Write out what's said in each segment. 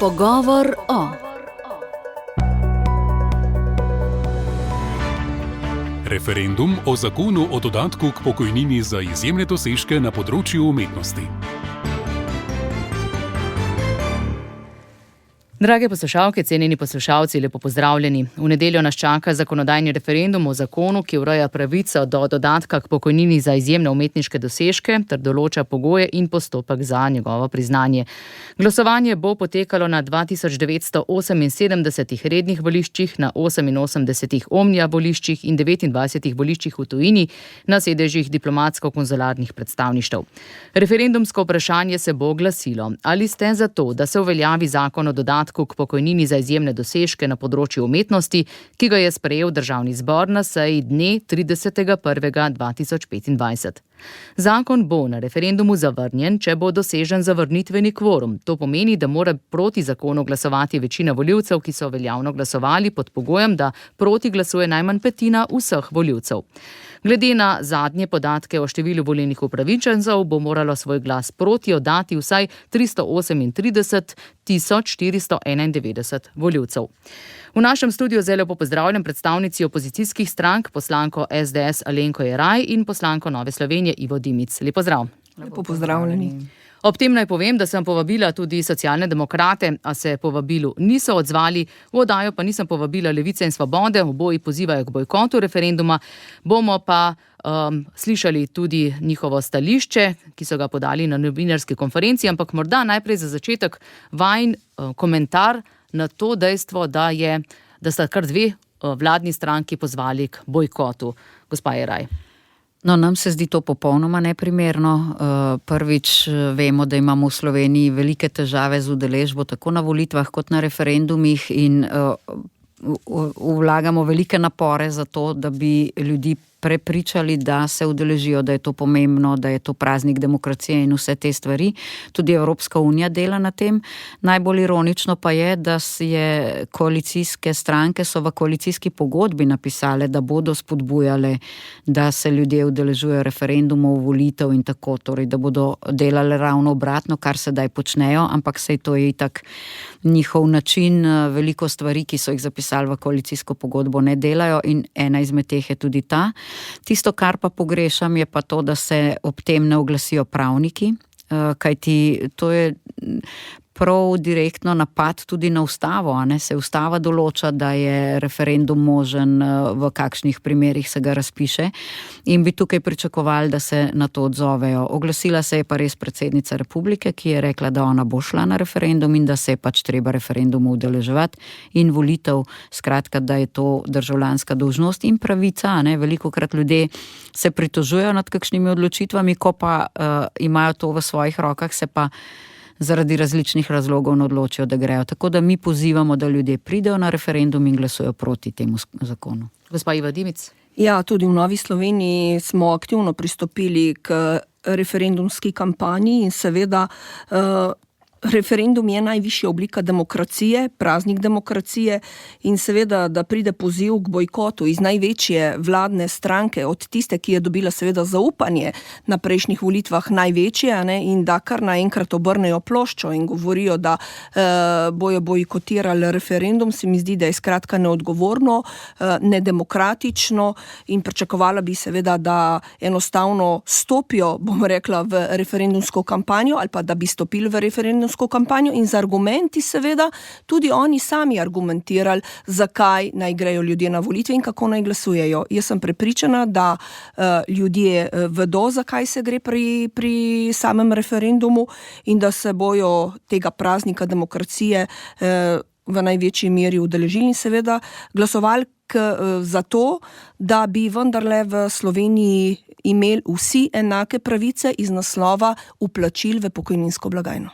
Pogovor o. Referendum o zakonu o dodatku k pokojnini za izjemne dosežke na področju umetnosti. Drage poslušalke, cenjeni poslušalci, lepo pozdravljeni. V nedeljo nas čaka zakonodajni referendum o zakonu, ki ureja pravico do dodatka k pokojnini za izjemne umetniške dosežke ter določa pogoje in postopek za njegovo priznanje. Glasovanje bo potekalo na 2978 rednih voliščih, na 88 omnija voliščih in 29 voliščih v tujini na sedežih diplomatsko-konzularnih predstavništev. Referendumsko vprašanje se bo glasilo: ali ste za to, da se uveljavi zakon o dodatku k pokojnini za izjemne dosežke na področju umetnosti, ki ga je sprejel Državni zbor na seji dne 30.1.2025. Zakon bo na referendumu zavrnjen, če bo dosežen zavrnitveni kvorum. To pomeni, da mora proti zakonu glasovati večina volivcev, ki so veljavno glasovali, pod pogojem, da proti glasuje najmanj petina vseh volivcev. Glede na zadnje podatke o številu volilnih upravičencev bo moralo svoj glas proti oddati vsaj 338.491 volivcev. V našem studiu zelo lepo pozdravljam predstavnici opozicijskih strank, poslanko SDS Alenko Jeraj in poslanko Nove Slovenije Ivo Dimic. Lep pozdrav. Lepo pozdravljeni. Ob tem naj povem, da sem povabila tudi socialne demokrate, a se povabilu niso odzvali. V oddajo pa nisem povabila Levice in Svobode, oboji pozivajo k bojkotu referenduma. Bomo pa slišali tudi njihovo stališče, ki so ga podali na novinarski konferenci, ampak morda najprej za začetek vajin komentar na to dejstvo, da sta kar dve vladni stranki pozvali k bojkotu. Gospa Jeraj. No, nam se zdi to popolnoma neprimerno. Prvič vemo, da imamo v Sloveniji velike težave z udeležbo tako na volitvah kot na referendumih in vlagamo velike napore za to, da bi ljudi prepričali, da se udeležijo, da je to pomembno, da je to praznik demokracije in vse te stvari. Tudi Evropska unija dela na tem. Najbolj ironično pa je, da je koalicijske stranke so v koalicijski pogodbi napisale, da bodo spodbujale, da se ljudje udeležujejo referendumov, volitev in tako, torej da bodo delale ravno obratno, kar sedaj počnejo, ampak sej to je itak njihov način. Veliko stvari, ki so jih zapisali v koalicijsko pogodbo, ne delajo in ena izmed teh je tudi ta. Tisto, kar pa pogrešam, je pa to, da se ob tem ne oglasijo pravniki, kajti to je prav direktno napad tudi na ustavo, a ne? Se ustava določa, da je referendum možen, v kakšnih primerih se ga razpiše in bi tukaj pričakovali, da se na to odzovejo. Oglasila se je pa res predsednica republike, ki je rekla, da ona bo šla na referendum in da se je pač treba referendumu udeleževati in volitev, skratka, da je to državljanska dolžnost in pravica, a ne? Velikokrat ljudje se pritožujejo nad kakšnimi odločitvami, ko pa imajo to v svojih rokah, se pa zaradi različnih razlogov ne odločijo, da grejo. Tako da mi pozivamo, da ljudje pridejo na referendum in glasujejo proti temu zakonu. Gospa Iva Dimic. Ja, tudi v Novi Sloveniji smo aktivno pristopili k referendumski kampanji in seveda referendum je najvišja oblika demokracije, praznik demokracije in seveda, da pride poziv k bojkotu iz največje vladne stranke, od tiste, ki je dobila seveda zaupanje na prejšnjih volitvah največje, ne, in da kar naenkrat obrnejo ploščo in govorijo, da bojo bojkotirali referendum, se mi zdi, da je skratka neodgovorno, nedemokratično in pričakovala bi seveda, da enostavno stopijo, bom rekla, v referendumsko kampanjo ali pa da bi stopili v referendumsko kampanjo in z argumenti seveda tudi oni sami argumentirali, zakaj naj grejo ljudje na volitve in kako naj glasujejo. Jaz sem prepričana, da ljudje vedo, zakaj se gre pri samem referendumu in da se bojo tega praznika demokracije v največji meri udeležili in seveda glasovali za to, da bi vendarle v Sloveniji imeli vsi enake pravice iz naslova vplačil v pokojninsko blagajno.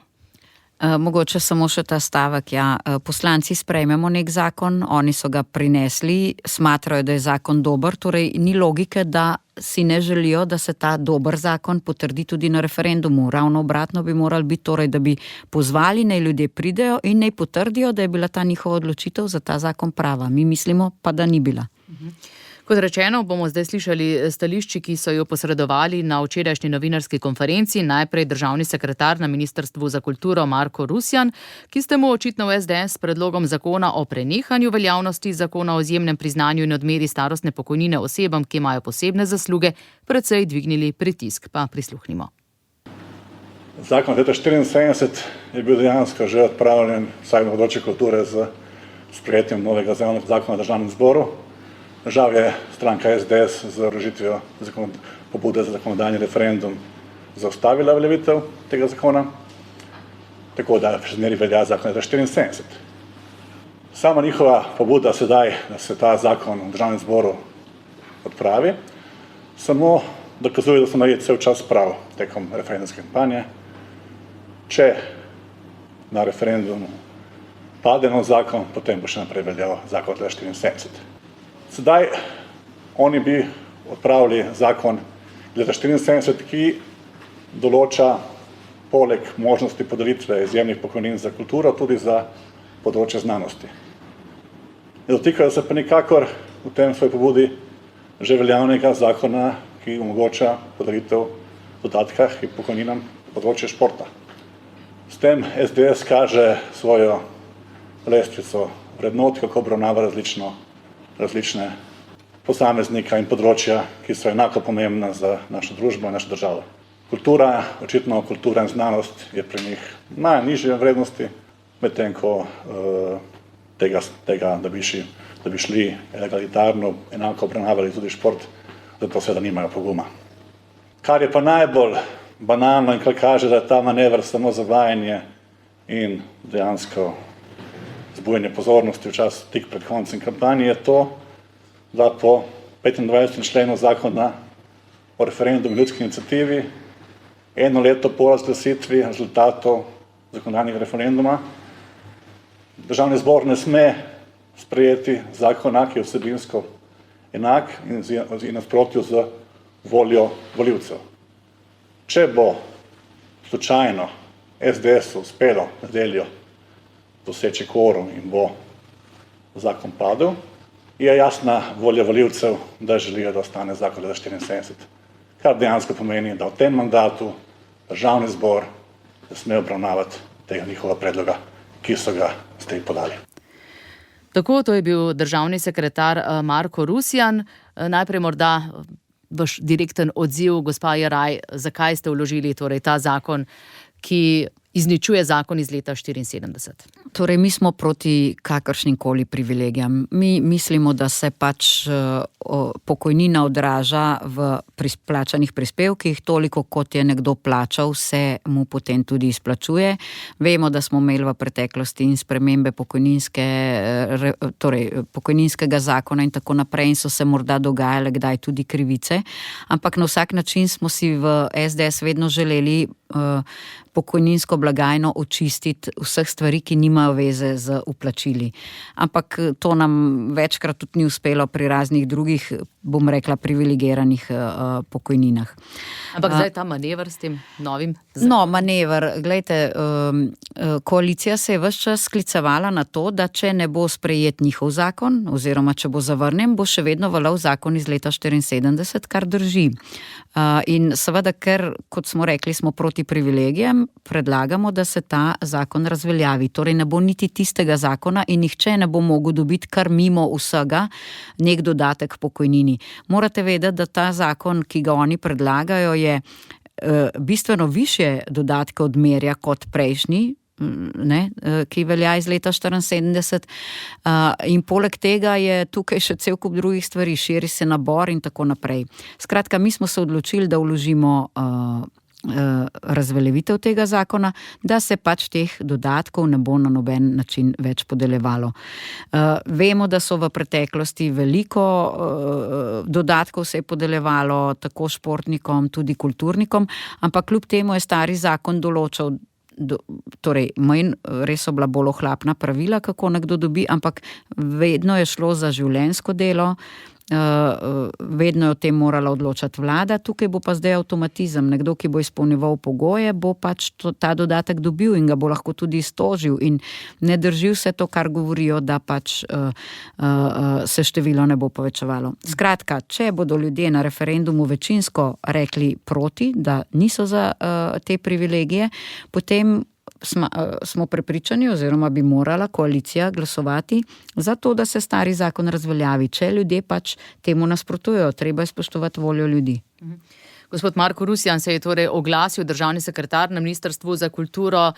Mogoče samo še ta stavek, ja. Poslanci sprejmemo nek zakon, oni so ga prinesli, smatrajo, da je zakon dober, torej ni logike, da si ne želijo, da se ta dober zakon potrdi tudi na referendumu. Ravno obratno bi morali biti, torej, da bi pozvali, naj ljudje pridejo in naj potrdijo, da je bila ta njihova odločitev za ta zakon prava. Mi mislimo pa, da ni bila. Kot rečeno, bomo zdaj slišali stališči, ki so jo posredovali na včerajšnji novinarski konferenci. Najprej državni sekretar na Ministrstvu za kulturo Marko Rusjan, ki ste mu očitno v SDS s predlogom zakona o prenehanju veljavnosti zakona o izjemnem priznanju in odmeri starostne pokojnine osebam, ki imajo posebne zasluge, precej dvignili pritisk. Pa prisluhnimo. Zakon leta 1974 je bil dejansko že odpravljen vsaj na področju kulture z sprejetjem novega zakona o državnem zboru. Žal je stranka SDS z vložitvijo pobude za zakonodajni referendum zaustavila veljavitev tega zakona, tako da še zmeraj velja zakon leta 1974. Sama njihova pobuda sedaj, da se ta zakon v državnem zboru odpravi, samo dokazuje, da so naredili cel čas prav tekom referendumske kampanje. Če na referendumu pade nov zakon, potem bo še naprej veljal zakon leta 1974. Sedaj oni bi odpravili zakon leta 1974, ki določa poleg možnosti podelitve izjemnih pokojnin za kulturo tudi za področje znanosti. Ne dotikajo se pa nikakor v tem svoji pobudi že veljavnega zakona, ki omogoča podelitev dodatka in pokojninam na področje športa. S tem SDS kaže svojo lestvico vrednot, kako obravnava različne posameznika in področja, ki so enako pomembna za našo družbo in našo državo. Kultura, očitno kultura in znanost je pri njih najnižje vrednosti, medtem ko tega, da bi šli egalitarno, enako obravnavali tudi šport, zato seveda nimajo poguma. Kar je pa najbolj banalno in kar kaže, da je ta manever samo zavajanje in dejansko zbujanje pozornosti v čas tik pred koncem kampanje, je to, da po 25. členu zakona o referendumu in ljudski iniciativi eno leto po razglasitvi rezultatov zakonodajnega referenduma državni zbor ne sme sprejeti zakona, ki je vsebinsko enak in nasprotju z voljo volivcev. Če bo slučajno SDS-u uspelo nedeljo doseči kvorum in bo zakon padel, je jasna volja volivcev, da želijo, da ostane zakon leta 1974. Kar dejansko pomeni, da v tem mandatu državni zbor ne sme obravnavati tega njihova predloga, ki so ga zdaj podali. Tako, to je bil državni sekretar Marko Rusjan. Najprej morda vaš direkten odziv, gospa Jeraj, zakaj ste vložili torej ta zakon, ki izničuje zakon iz leta 1974. Torej, mi smo proti kakršnim koli privilegijam. Mi mislimo, da se pač pokojnina odraža v plačanih prispevkih, toliko kot je nekdo plačal, se mu potem tudi izplačuje. Vemo, da smo imeli v preteklosti in spremembe pokojninskega zakona in tako naprej in so se morda dogajale kdaj tudi krivice, ampak na vsak način smo si v SDS vedno želeli pokojninsko blagajno očistiti vseh stvari, ki nimajo veze z vplačili. Ampak to nam večkrat tudi ni uspelo pri raznih drugih, bom rekla, privilegiranih pokojninah. Ampak zdaj ta manever s tem novim? No, manever. Glejte, koalicija se je ves čas sklicevala na to, da če ne bo sprejet njihov zakon, oziroma če bo zavrnjen, bo še vedno veljal zakon iz leta 1974, kar drži. In seveda, ker, kot smo rekli, smo proti privilegijem, predlagamo, da se ta zakon razveljavi. Torej ne bo niti tistega zakona in nihče ne bo mogel dobiti kar mimo vsega nek dodatek pokojnini. Morate vedeti, da ta zakon, ki ga oni predlagajo, je bistveno višje dodatke odmerja kot prejšnji, ki velja iz leta 1974. In poleg tega je tukaj še cel kup drugih stvari, širi se nabor in tako naprej. Skratka, mi smo se odločili, da vložimo razveljavitev tega zakona, da se pač teh dodatkov ne bo na noben način več podeljevalo. Vemo, da so v preteklosti veliko dodatkov se je podeljevalo tako športnikom, tudi kulturnikom, ampak kljub temu je stari zakon določal, torej res so bila bolj ohlapna pravila, kako nekdo dobi, ampak vedno je šlo za življenjsko delo, vedno je o tem morala odločati vlada, tukaj bo pa zdaj avtomatizem. Nekdo, ki bo izpolnjeval pogoje, bo pač ta dodatek dobil in ga bo lahko tudi iztožil in ne drži vse to, kar govorijo, da pač se število ne bo povečevalo. Skratka, če bodo ljudje na referendumu večinsko rekli proti, da niso za te privilegije, potem smo prepričani oziroma bi morala koalicija glasovati za to, da se stari zakon razveljavi. Če ljudje pač temu nasprotujejo, treba je spoštovati voljo ljudi. Gospod Marko Rusjan se je torej oglasil, državni sekretar na Ministrstvu za kulturo,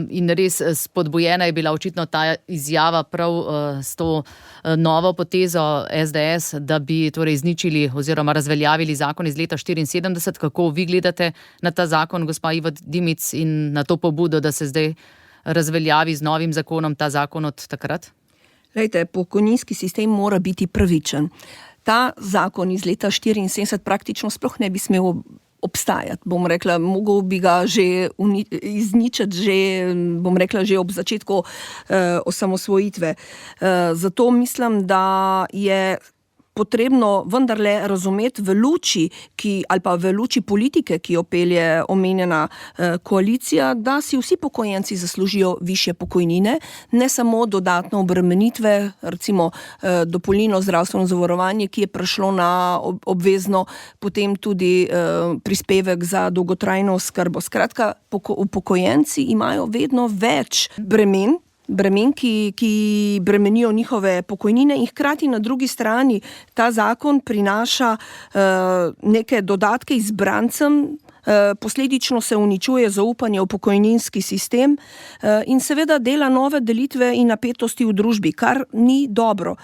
in res spodbujena je bila očitno ta izjava prav s to novo potezo SDS, da bi torej izničili oziroma razveljavili zakon iz leta 1974. Kako vi gledate na ta zakon, gospa Iva Dimic, in na to pobudo, da se zdaj razveljavi z novim zakonom ta zakon od takrat? Glejte, pokojninski sistem mora biti pravičen. Ta zakon iz leta 1974 praktično sploh ne bi smel obstajati. Bom rekla, mogel bi ga že izničiti, že ob začetku osamosvojitve. Zato mislim, da je potrebno vendarle razumeti v luči politike, ki jo pelje omenjena koalicija, da si vsi pokojenci zaslužijo višje pokojnine, ne samo dodatne obremenitve, recimo dopolnilno zdravstveno zavarovanje, ki je prešlo na obvezno, potem tudi prispevek za dolgotrajno oskrbo. Skratka, upokojenci imajo vedno več bremen, ki bremenijo njihove pokojnine, in hkrati na drugi strani ta zakon prinaša neke dodatke izbrancem, posledično se uničuje zaupanje v pokojninski sistem in seveda dela nove delitve in napetosti v družbi, kar ni dobro.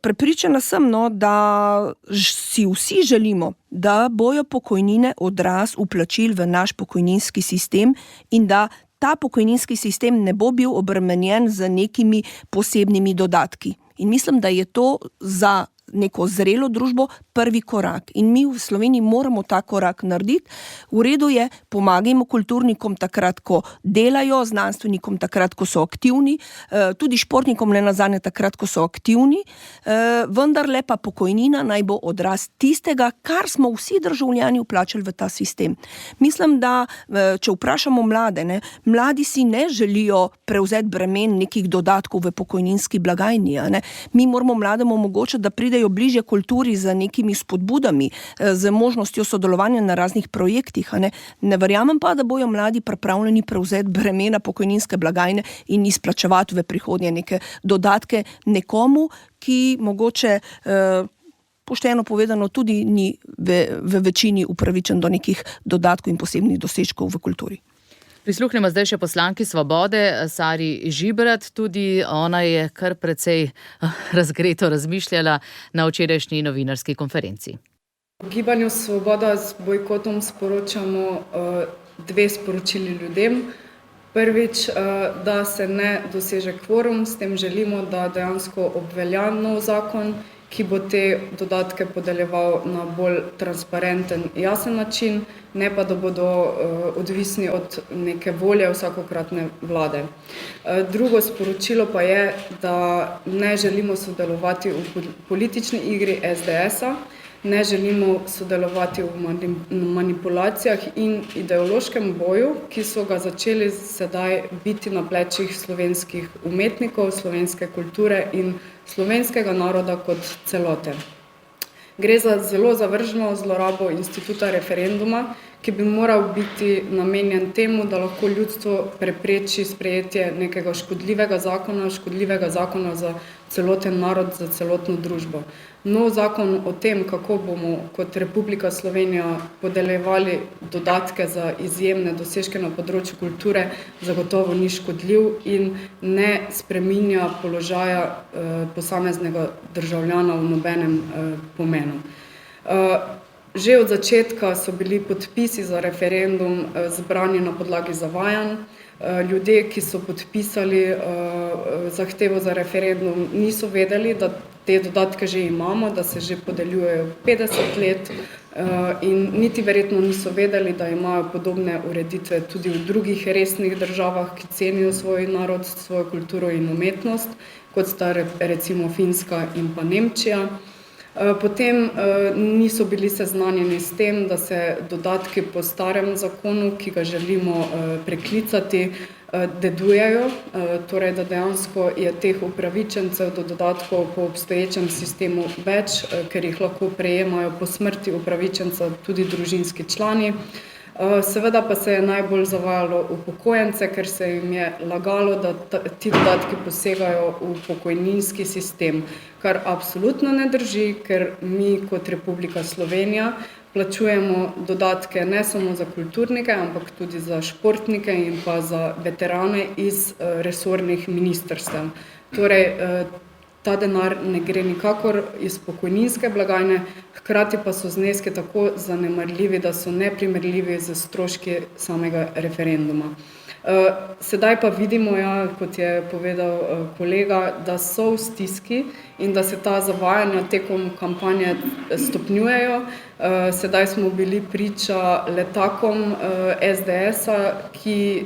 Prepričana sem, da si vsi želimo, da bojo pokojnine odraz vplačil v naš pokojninski sistem in da ta pokojninski sistem ne bo bil obremenjen z nekimi posebnimi dodatki. In mislim, da je to za neko zrelo družbo prvi korak. In mi v Sloveniji moramo ta korak narediti. V redu je, pomagajmo kulturnikom takrat, ko delajo, znanstvenikom takrat, ko so aktivni, tudi športnikom ne nazadnje takrat, ko so aktivni, vendarle pa pokojnina naj bo odraz tistega, kar smo vsi državljani vplačali v ta sistem. Mislim, da če vprašamo mlade, mladi si ne želijo prevzeti bremen nekih dodatkov v pokojninski blagajni. Mi moramo mlademu omogočiti, da pridejo bližje kulturi z nekimi spodbudami, z možnostjo sodelovanja na raznih projektih. Ne verjamem pa, da bojo mladi pripravljeni prevzeti bremena pokojninske blagajne in izplačevati v prihodnje neke dodatke nekomu, ki mogoče pošteno povedano tudi ni v večini upravičen do nekih dodatkov in posebnih dosežkov v kulturi. Prisluhnemo zdaj še poslanki Svobode, Sari Žibrat. Tudi ona je kar precej razgreto razmišljala na včerajšnji novinarski konferenci. V Gibanju Svoboda z bojkotom sporočamo dve sporočili ljudem. Prvič, da se ne doseže kvorum, s tem želimo, da dejansko obvelja nov zakon, ki bo te dodatke podeljeval na bolj transparenten, jasen način, ne pa da bodo odvisni od neke volje vsakokratne vlade. Drugo sporočilo pa je, da ne želimo sodelovati v politični igri SDS-a, ne želimo sodelovati v manipulacijah in ideološkem boju, ki so ga začeli sedaj biti na plečih slovenskih umetnikov, slovenske kulture in slovenskega naroda kot celote. Gre za zelo zavrženo zlorabo instituta referenduma, ki bi moral biti namenjen temu, da lahko ljudstvo prepreči sprejetje nekega škodljivega zakona za celoten narod, za celotno družbo. Nov zakon o tem, kako bomo kot Republika Slovenija podeljevali dodatke za izjemne dosežke na področju kulture, zagotovo ni škodljiv in ne spreminja položaja posameznega državljana v nobenem pomenu. Že od začetka so bili podpisi za referendum zbrani na podlagi zavajanj. Ljudje, ki so podpisali zahtevo za referendum, niso vedeli, da te dodatke že imamo, da se že podeljujejo 50 let in niti verjetno niso vedeli, da imajo podobne ureditve tudi v drugih resnih državah, ki cenijo svoj narod, svojo kulturo in umetnost, kot sta recimo Finska in pa Nemčija. Potem niso bili seznanjeni s tem, da se dodatki po starem zakonu, ki ga želimo preklicati, dedujejo, torej da dejansko je teh upravičencev do dodatkov po obstoječem sistemu več, ker jih lahko prejemajo po smrti upravičenca tudi družinski člani. Seveda pa se je najbolj zavajalo upokojence, ker se jim je lagalo, da ti dodatki posegajo v pokojninski sistem, kar absolutno ne drži, ker mi kot Republika Slovenija plačujemo dodatke ne samo za kulturnike, ampak tudi za športnike in pa za veterane iz resornih ministrstev. Torej, ta denar ne gre nikakor iz pokojninske blagajne, hkrati pa so zneski tako zanemarljivi, da so neprimerljivi z stroški samega referenduma. Sedaj pa vidimo, kot je povedal kolega, da so v stiski in da se ta zavajanja tekom kampanje stopnjujejo. Sedaj smo bili priča letakom SDS-a, ki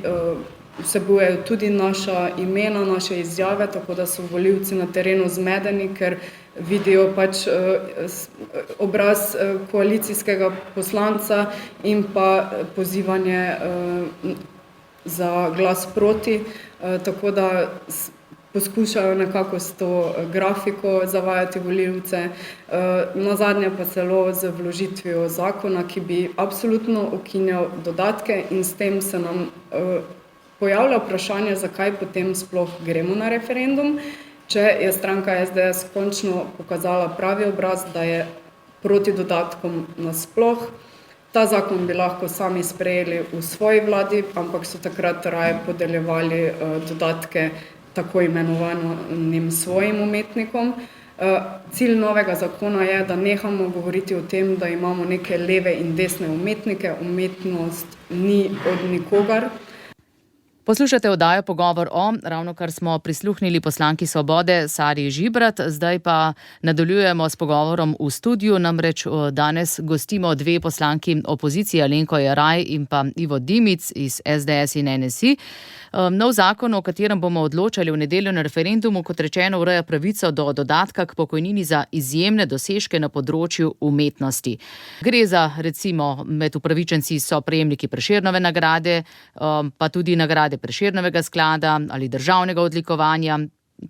vsebujejo tudi naša imena, naše izjave, tako da so volivci na terenu zmedeni, ker vidijo pač obraz koalicijskega poslanca in pa pozivanje za glas proti, tako da poskušajo nekako s to grafiko zavajati volivce. Nazadnje pa celo z vložitvijo zakona, ki bi absolutno ukinjal dodatke in s tem se nam pojavlja vprašanje, zakaj potem sploh gremo na referendum, če je stranka SDS končno pokazala pravi obraz, da je proti dodatkom nasploh. Ta zakon bi lahko sami sprejeli v svoji vladi, ampak so takrat raje podeljevali dodatke tako imenovanim svojim umetnikom. Cilj novega zakona je, da nehamo govoriti o tem, da imamo neke leve in desne umetnike. Umetnost ni od nikogar. Poslušate oddajo Pogovor o, ravnokar smo prisluhnili poslanki Svobode Sari Žibrat, zdaj pa nadaljujemo s pogovorom v studiu, namreč danes gostimo dve poslanki opozicije, Alenko Jeraj in pa Ivo Dimic iz SDS in NSI. Nov zakon, o katerem bomo odločali v nedeljo na referendumu, kot rečeno, ureja pravico do dodatka k pokojnini za izjemne dosežke na področju umetnosti. Gre za, recimo, med upravičenci so prejemniki Prešernove nagrade, pa tudi nagrade Prešernovega sklada ali državnega odlikovanja,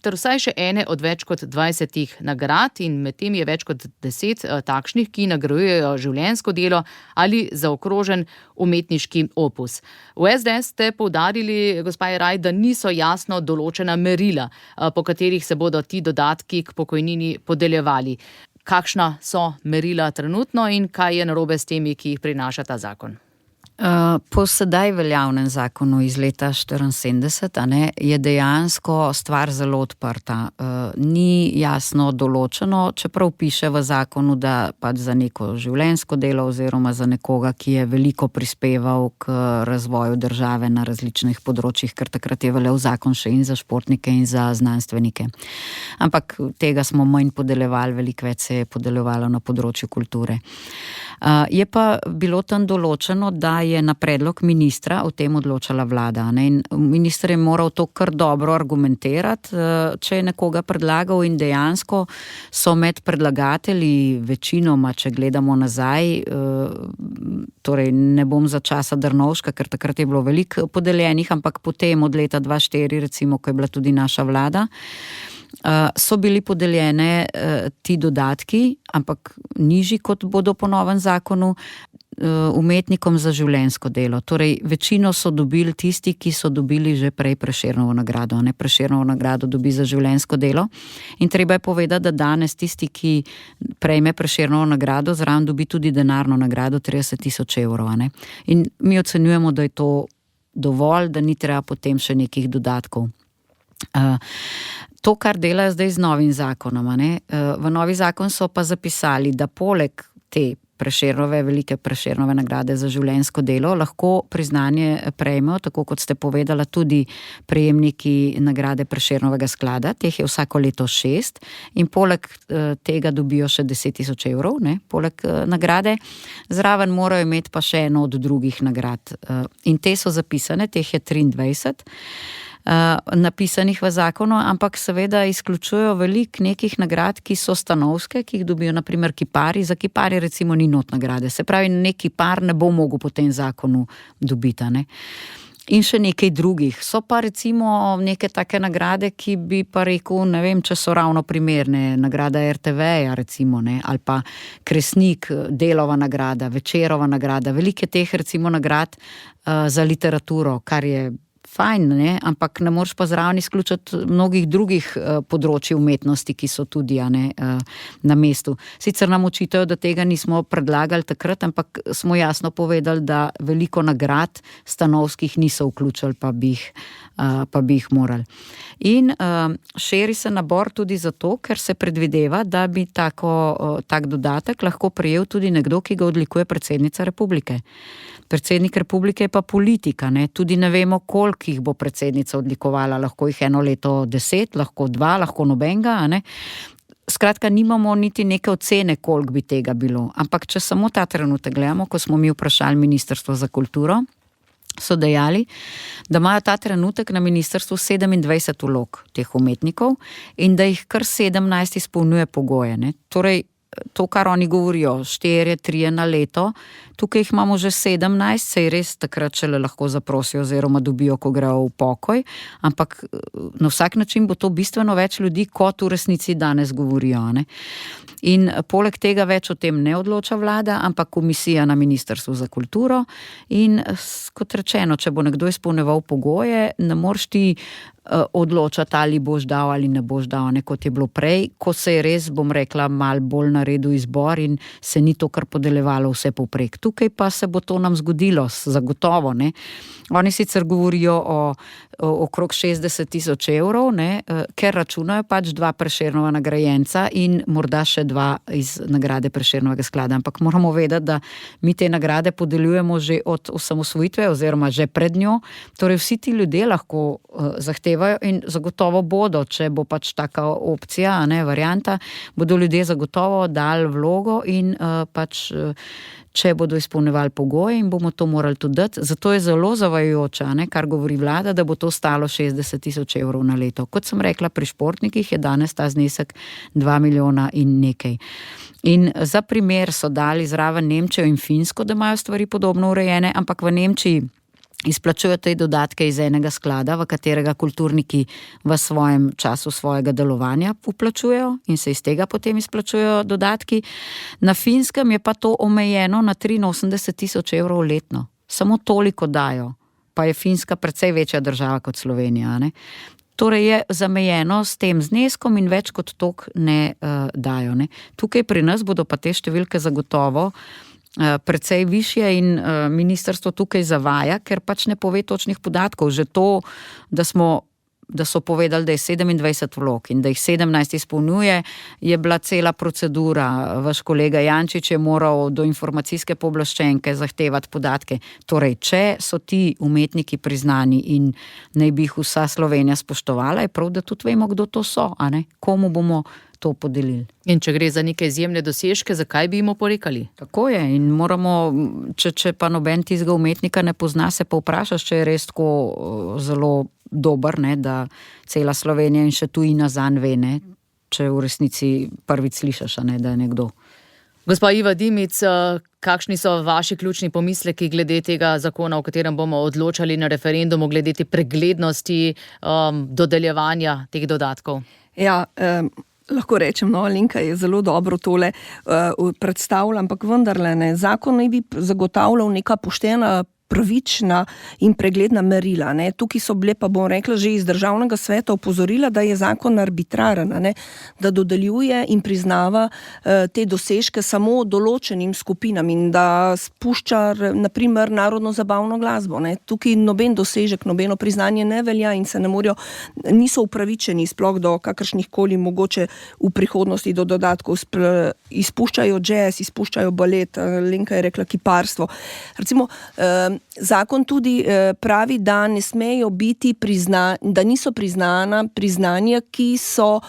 ter vsaj še ene od več kot 20 nagrad in med tem je več kot 10 takšnih, ki nagrajujejo življenjsko delo ali zaokrožen umetniški opus. V SDS ste poudarili, gospa Jeraj, da niso jasno določena merila, po katerih se bodo ti dodatki k pokojnini podeljevali. Kakšna so merila trenutno in kaj je narobe s temi, ki jih prinaša ta zakon? Po sedaj veljavnem zakonu iz leta 1974 je dejansko stvar zelo odprta. Ni jasno določeno, čeprav piše v zakonu, da pač za neko življenjsko delo oziroma za nekoga, ki je veliko prispeval k razvoju države na različnih področjih, ker takrat je veljal zakon še in za športnike in za znanstvenike. Ampak tega smo manj podeljevali, veliko več se je podeljevalo na področju kulture. Je pa bilo tam določeno, da je na predlog ministra o tem odločala vlada. In minister je moral to kar dobro argumentirati, če je nekoga predlagal in dejansko so med predlagatelji večinoma, če gledamo nazaj, torej ne bom za časa Drnovška, ker takrat je bilo veliko podeljenih, ampak potem od leta 2004, recimo, ko je bila tudi naša vlada, so bili podeljene ti dodatki, ampak nižji kot bodo po novem zakonu, umetnikom za življenjsko delo. Torej, večino so dobili tisti, ki so dobili že prej Prešernovo nagrado. Prešernovo nagrado dobi za življenjsko delo. In treba je povedati, da danes tisti, ki prejme Prešernovo nagrado, zraven dobi tudi denarno nagrado 30.000 evrov. In mi ocenjujemo, da je to dovolj, da ni treba potem še nekih dodatkov. To, kar delajo zdaj z novim zakonom, v novi zakon so pa zapisali, da poleg te velike Prešernove nagrade za življenjsko delo lahko priznanje prejmejo, tako kot ste povedala, tudi prejemniki nagrade Prešernovega sklada, teh je vsako leto 6 in poleg tega dobijo še 10.000 evrov, poleg nagrade. Zraven morajo imeti pa še eno od drugih nagrad. In te so zapisane, teh je 23. napisanih v zakonu, ampak seveda izključujejo veliko nekih nagrad, ki so stanovske, ki jih dobijo naprimer kiparji. Za kiparje recimo ni not nagrade. Se pravi, nek kipar ne bo mogel po tem zakonu dobiti, ne. In še nekaj drugih. So pa recimo neke take nagrade, ki bi pa rekel, ne vem, če so ravno primerne. Nagrada RTV-ja recimo, ne, ali pa Kresnik, Delova nagrada, Večerova nagrada. Velike teh recimo nagrad za literaturo, kar je fajn, ne, ampak ne moreš pa zraven izključiti mnogih drugih področij umetnosti, ki so tudi na mestu. Sicer nam očitajo, da tega nismo predlagali takrat, ampak smo jasno povedali, da veliko nagrad stanovskih niso vključili, pa bi jih morali. In širi se nabor tudi zato, ker se predvideva, da bi tak dodatek lahko prejel tudi nekdo, ki ga odlikuje predsednica republike. Predsednik republike je pa politika, ne? Tudi ne vemo, koliko jih bo predsednica odlikovala, lahko jih 1 leto 10, lahko 2, lahko nobenega, ne? Skratka, nimamo niti neke ocene, koliko bi tega bilo. Ampak če samo ta trenutek gledamo, ko smo mi vprašali Ministrstvo za kulturo, so dejali, da imajo ta trenutek na ministrstvu 27 vlog teh umetnikov in da jih kar 17 izpolnjuje pogoje, ne? Torej, to, kar oni govorijo, 4, 3 na leto, tukaj jih imamo že 17, sej res takrat šele lahko zaprosijo oziroma dobijo, ko grejo v pokoj, ampak na vsak način bo to bistveno več ljudi, kot v resnici danes govorijo, ne. In poleg tega več o tem ne odloča vlada, ampak komisija na Ministrstvu za kulturo in kot rečeno, če bo nekdo izpolnjeval pogoje, ne moreš ti odločati, ali boš dal ali ne boš dal, ne, kot je bilo prej, ko se je res, bom rekla, mal bolj naredil izbor in se ni to kar podeljevalo vse povprek. Tukaj pa se bo to nam zgodilo, zagotovo, ne. Oni sicer govorijo o okrog 60.000 evrov, ne, ker računajo pač 2 Prešernova nagrajenca in morda še 2 iz nagrade Prešernovega sklada, ampak moramo vedeti, da mi te nagrade podeljujemo že od osamosvojitve oziroma že pred njo, torej vsi ti ljudje lahko zahtevajo in zagotovo bodo, če bo pač taka opcija, ne, varianta, bodo ljudje zagotovo dali vlogo in pač če bodo izpolnjevali pogoje in bomo to morali tudi dati. Zato je zelo zavajajoče, ne, kar govori vlada, da bo to stalo 60.000 evrov na leto. Kot sem rekla, pri športnikih je danes ta znesek 2 milijona in nekaj. In za primer so dali zraven Nemčijo in Finsko, da imajo stvari podobno urejene, ampak v Nemčiji izplačujejo te dodatke iz enega sklada, v katerega kulturniki v svojem času svojega delovanja vplačujejo in se iz tega potem izplačujejo dodatki. Na Finskem je pa to omejeno na 83.000 evrov letno. Samo toliko dajo, pa je Finska precej večja država kot Slovenija, ne. Torej je zamejeno s tem zneskom in več kot toliko ne dajo, ne. Tukaj pri nas bodo pa te številke zagotovo precej višje in ministrstvo tukaj zavaja, ker pač ne pove točnih podatkov. Že to, da so povedali, da je 27 vlog in da jih 17 izpolnjuje, je bila cela procedura. Vaš kolega Jančič je moral do informacijske pooblaščenke zahtevati podatke. Torej, če so ti umetniki priznani in naj bi jih vsa Slovenija spoštovala, je prav, da tudi vemo, kdo to so, a ne? Komu bomo to podelili. In če gre za neke izjemne dosežke, zakaj bi jim oporekali? Tako je in moramo, če pa noben tistega umetnika ne pozna, se pa vprašaš, če je res tako zelo dober, ne, da cela Slovenija in še tujina zanj ve, ne, če v resnici prvič slišaš, a ne, da je nekdo. Gospa Iva Dimic, kakšni so vaši ključni pomisleki glede tega zakona, o katerem bomo odločali na referendumu, glede te preglednosti dodeljevanja teh dodatkov? Ja, lahko rečem, no, Alenka je zelo dobro tole predstavila, ampak vendarle ne, zakon naj bi zagotavljal neka poštena, pravična in pregledna merila, ne. Tukaj so bile, pa bom rekla, že iz državnega sveta opozorila, da je zakon arbitraren, ne, da dodeljuje in priznava te dosežke samo določenim skupinam in da spušča, naprimer, narodno zabavno glasbo, ne. Tukaj noben dosežek, nobeno priznanje ne velja in se ne morejo, niso upravičeni sploh do kakršnihkoli mogoče v prihodnosti do dodatkov. Izpuščajo jazz, izpuščajo balet, Lenka je rekla kiparstvo. Recimo, zakon tudi pravi, da ne smejo biti da niso priznanja, ki so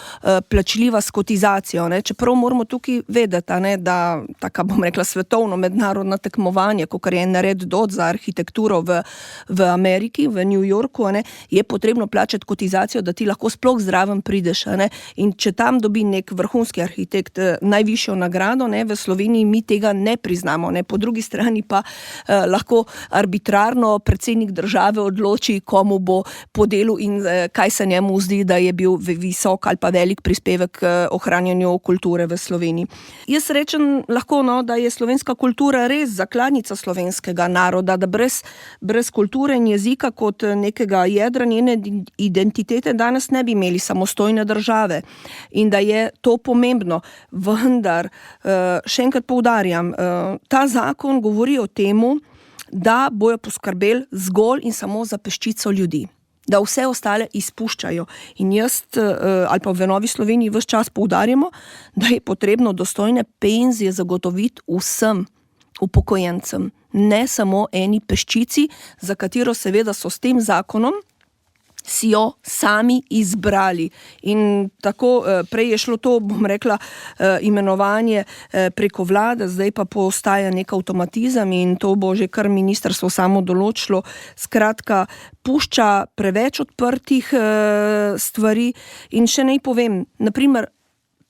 plačljiva s kotizacijo. Ne? Čeprav moramo tukaj vedeti, ne, da taka, bom rekla, svetovno mednarodna tekmovanja, kakor je nared DOT za arhitekturo v Ameriki, v New Yorku, ne, je potrebno plačati kotizacijo, da ti lahko sploh zraven prideš. Ne? In če tam dobi nek vrhunski arhitekt najvišjo nagrado, ne, v Sloveniji mi tega ne priznamo. Ne? Po drugi strani pa lahko arbitrarno predsednik države odloči, komu bo podelil in kaj se njemu zdi, da je bil visok ali pa velik prispevek k ohranjanju kulture v Sloveniji. Jaz rečem lahko, no, da je slovenska kultura res zakladnica slovenskega naroda, da brez kulture in jezika kot nekega jedra njene identitete danes ne bi imeli samostojne države in da je to pomembno. Vendar, še enkrat poudarjam, ta zakon govori o temu, da bojo poskrbeli zgolj in samo za peščico ljudi, da vse ostale izpuščajo. In jaz ali pa v Novi Sloveniji ves čas poudarjamo, da je potrebno dostojne penzije zagotoviti vsem upokojencem, ne samo eni peščici, za katero seveda so s tem zakonom si jo sami izbrali. In tako prej je šlo to, bom rekla, imenovanje preko vlade, zdaj pa postaja nek avtomatizem in to bo že kar ministrstvo samo določilo. Skratka, pušča preveč odprtih stvari in še naj povem, naprimer,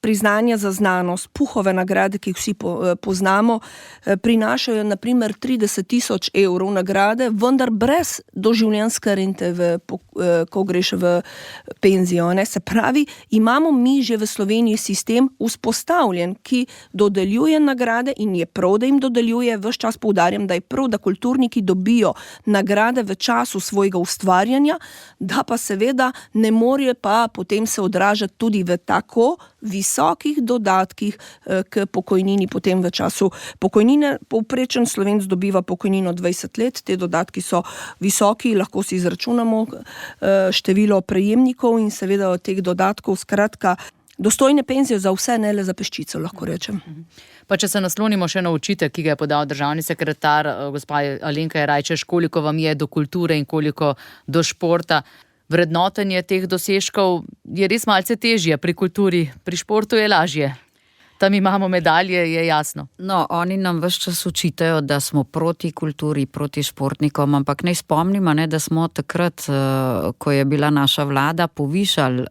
priznanja za znanost, Puhove nagrade, ki jih vsi poznamo, prinašajo naprimer 30 000 evrov nagrade, vendar brez doživljenjske rente, ko greš v penzijo. Ne? Se pravi, imamo mi že v Sloveniji sistem vzpostavljen, ki dodeljuje nagrade in je prav, da jim dodeljuje. Ves čas poudarjam, da je prav, da kulturniki dobijo nagrade v času svojega ustvarjanja, da pa seveda ne morejo pa potem se odražati tudi v tako visokih dodatkih k pokojnini potem v času pokojnine. Povprečen Slovenec dobiva pokojnino 20 let, te dodatki so visoki, lahko si izračunamo število prejemnikov in seveda od teh dodatkov, skratka, dostojne penzije za vse, ne le za peščico, lahko rečem. Pa če se naslonimo še na očitek, ki ga je podal državni sekretar, gospa Alenka Jerajčeš, koliko vam je do kulture in koliko do športa. Vrednotenje teh dosežkov je res malce težje pri kulturi, pri športu je lažje. Tam imamo medalje, je jasno. No, oni nam ves čas očitajo, da smo proti kulturi, proti športnikom, ampak naj spomnimo, da smo takrat, ko je bila naša vlada, povišali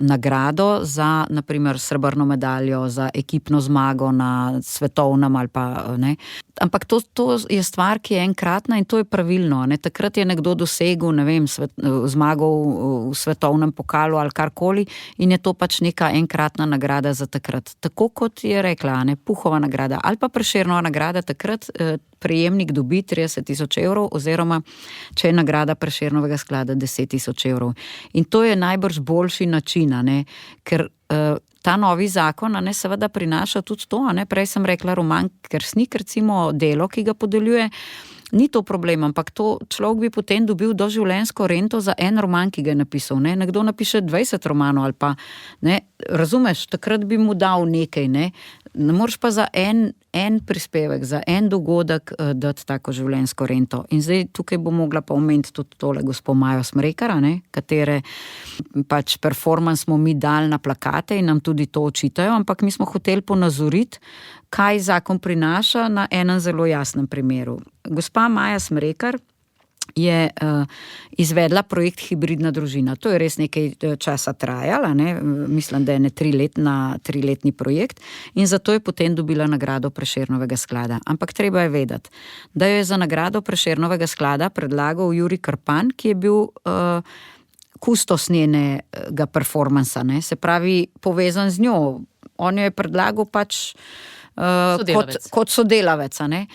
nagrado za, naprimer, srebrno medaljo, za ekipno zmago na svetovnem ali pa ne. Ampak to je stvar, ki je enkratna in to je pravilno. Ne? Takrat je nekdo dosegel, ne vem, zmagal v svetovnem pokalu ali karkoli in je to pač neka enkratna nagrada za takrat. Tako kot je rekla, ne, Puhova nagrada ali pa Prešernova nagrada, takrat prejemnik dobi 30 000 evrov oziroma če je nagrada Prešernovega sklada 10 000 evrov. In to je najbrž boljši način, ne, ker ta novi zakon, ne, seveda prinaša tudi to, ne, prej sem rekla roman Kersnik, recimo delo, ki ga podeljuje, ni to problem, ampak to človek bi potem dobil doživljenjsko rento za en roman, ki ga je napisal, ne, nekdo napiše 20 romanov ali pa, ne, razumeš, takrat bi mu dal nekaj, ne moreš pa za en prispevek, za en dogodek dati tako življenjsko rento. In zdaj tukaj bo mogla pa omeniti tudi tole gospo Majo Smrekar, ne, katere pač performans smo mi dali na plakate in nam tudi to očitajo, ampak mi smo hoteli ponazoriti, kaj zakon prinaša na enem zelo jasnem primeru. Gospa Maja Smrekar je izvedla projekt Hibridna družina. To je res nekaj časa trajala, ne? Mislim, da je triletni projekt in zato je potem dobila nagrado Prešernovega sklada. Ampak treba je vedeti, da jo je za nagrado Prešernovega sklada predlagal Jurij Krpan, ki je bil kustos njenega performansa, ne? Se pravi, povezan z njo. On jo je predlagal pač kot sodelavec, ne?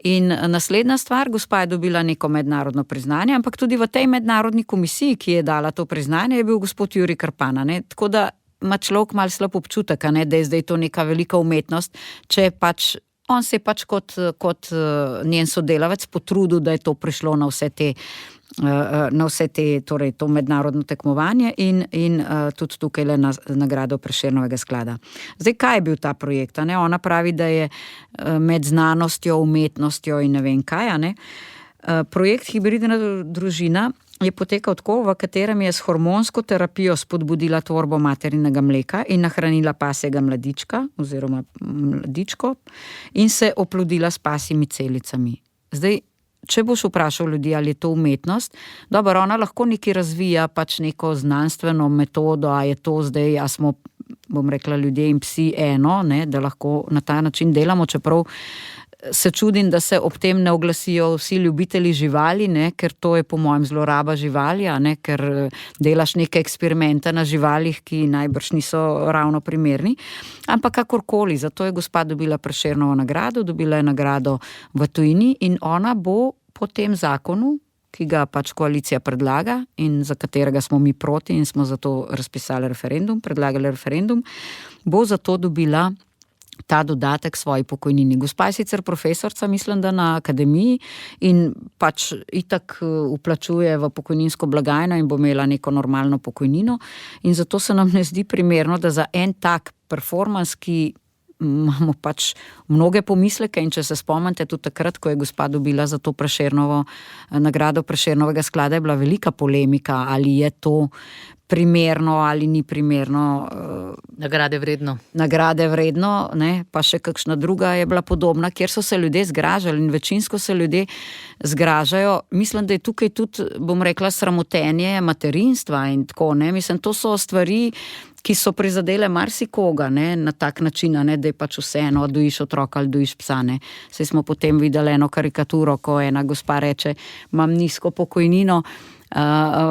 In naslednja stvar, gospa je dobila neko mednarodno priznanje, ampak tudi v tej mednarodni komisiji, ki je dala to priznanje, je bil gospod Jurij Krpan, ne? Tako da ima človek malo slab občutek, ne? Da je zdaj to neka velika umetnost, če pač on se je pač kot njen sodelavec potrudil, da je to prišlo na vse te, torej to mednarodno tekmovanje in tudi tukaj le na nagrado Prešernovega sklada. Zdaj, kaj je bil ta projekt? Ne? Ona pravi, da je med znanostjo, umetnostjo in ne vem kaj, ne? Projekt Hibridna družina je potekal tako, v katerem je s hormonsko terapijo spodbudila tvorbo materinega mleka in nahranila pasjega mladička oziroma mladičko in se oplodila s pasjimi celicami. Zdaj, če boš vprašal ljudi, ali je to umetnost, dobro, ona lahko nekaj razvija, pač neko znanstveno metodo, a je to zdaj, a smo, bom rekla, ljudje in psi eno, ne, da lahko na ta način delamo, čeprav se čudim, da se ob tem ne oglasijo vsi ljubitelji živali, ne, ker to je po mojem zloraba živali, ne, ker delaš neke eksperimente na živalih, ki najbrž niso ravno primerni. Ampak kakorkoli, zato je gospa dobila Prešernovo nagrado, dobila je nagrado v tujini in ona bo po tem zakonu, ki ga pač koalicija predlaga in za katerega smo mi proti in smo zato razpisali referendum, predlagali referendum, bo zato dobila ta dodatek svoji pokojnini. Gospa je sicer profesorca, mislim, da na akademiji in pač itak vplačuje v pokojninsko blagajno in bo imela neko normalno pokojnino in zato se nam ne zdi primerno, da za en tak performans, ki imamo pač mnoge pomisleke in če se spomnite tudi takrat, ko je gospa dobila za to Prešernovo nagrado Prešernovega sklada, je bila velika polemika, ali je to primerno ali ni primerno. Nagrade vredno. Nagrade vredno, ne, pa še kakšna druga je bila podobna, kjer so se ljudje zgražali in večinsko se ljudje zgražajo. Mislim, da je tukaj tudi, bom rekla, sramotenje materinstva in tako, ne, mislim, to so stvari, ki so prizadele marsikoga, ne, na tak način, ne, da je pač vseeno, dojiš otroka ali dojiš psa, ne. Saj smo potem videli eno karikaturo, ko ena gospa reče, imam nizko pokojnino,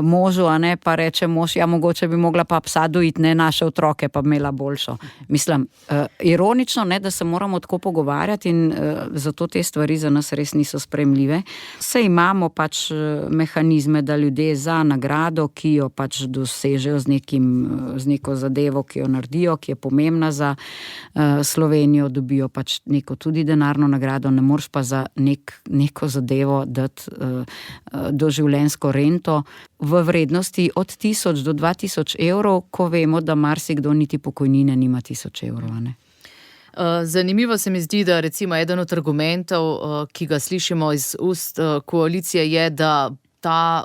možu, a ne, pa reče mož, ja, mogoče bi mogla pa psa dojiti, ne, naše otroke pa imela boljšo. Mislim, ironično, ne, da se moramo tako pogovarjati in zato te stvari za nas res niso sprejemljive. Saj imamo pač mehanizme, da ljudje za nagrado, ki jo pač dosežejo z neko zadevo, ki jo naredijo, ki je pomembna za Slovenijo, dobijo pač neko tudi denarno nagrado, ne moreš pa za neko zadevo dati doživljenjsko rento v vrednosti od 1000 do 2000 evrov, ko vemo, da marsikdo niti pokojnine nima 1000 evrov, ne? Zanimivo se mi zdi, da recimo eden od argumentov, ki ga slišimo iz ust koalicije, je, da ta